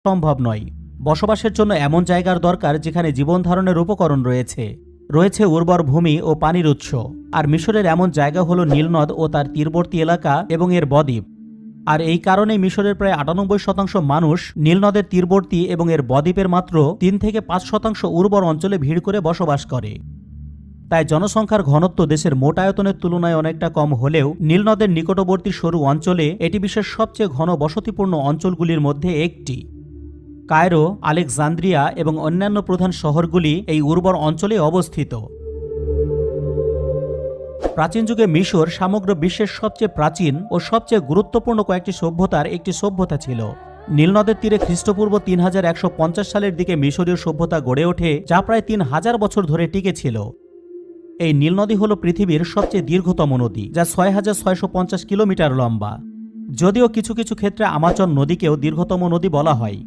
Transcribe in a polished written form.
সম্ভব নয়। বসবাসের জন্য এমন জায়গার দরকার যেখানে জীবন ধারণের উপকরণ রয়েছে উর্বর ভূমি ও পানির উৎস। আর মিশরের এমন জায়গা হলো নীলনদ ও তার তীরবর্তী এলাকা এবং এর বদ্বীপ। আর এই কারণেই মিশরের প্রায় ৯৮% মানুষ নীলনদের তীরবর্তী এবং এর বদ্বীপের মাত্র ৩ থেকে ৫% উর্বর অঞ্চলে ভিড় করে বসবাস করে। তাই জনসংখ্যার ঘনত্ব দেশের মোট আয়তনের তুলনায় অনেকটা কম হলেও নীলনদের নিকটবর্তী সরু অঞ্চলে এটি বিশ্বের সবচেয়ে ঘন বসতিপূর্ণ অঞ্চলগুলির মধ্যে একটি। কায়রো, আলেকজান্দ্রিয়া এবং অন্যান্য প্রধান শহরগুলি এই উর্বর অঞ্চলে অবস্থিত। প্রাচীন যুগে মিশর সমগ্র বিশ্বের সবচেয়ে প্রাচীন ও সবচেয়ে গুরুত্বপূর্ণ কয়েকটি সভ্যতার একটি সভ্যতা ছিল। নীলনদের তীরে খ্রিস্টপূর্ব ৩১৫০ সালের দিকে মিশরীয় সভ্যতা গড়ে ওঠে, যা প্রায় ৩০০০ বছর ধরে টিকে ছিল। এই নীলনদী হল পৃথিবীর সবচেয়ে দীর্ঘতম নদী, যা ৬৬৫০ কিলোমিটার লম্বা। যদিও কিছু কিছু ক্ষেত্রে আমাজন নদীকেও দীর্ঘতম নদী বলা হয়।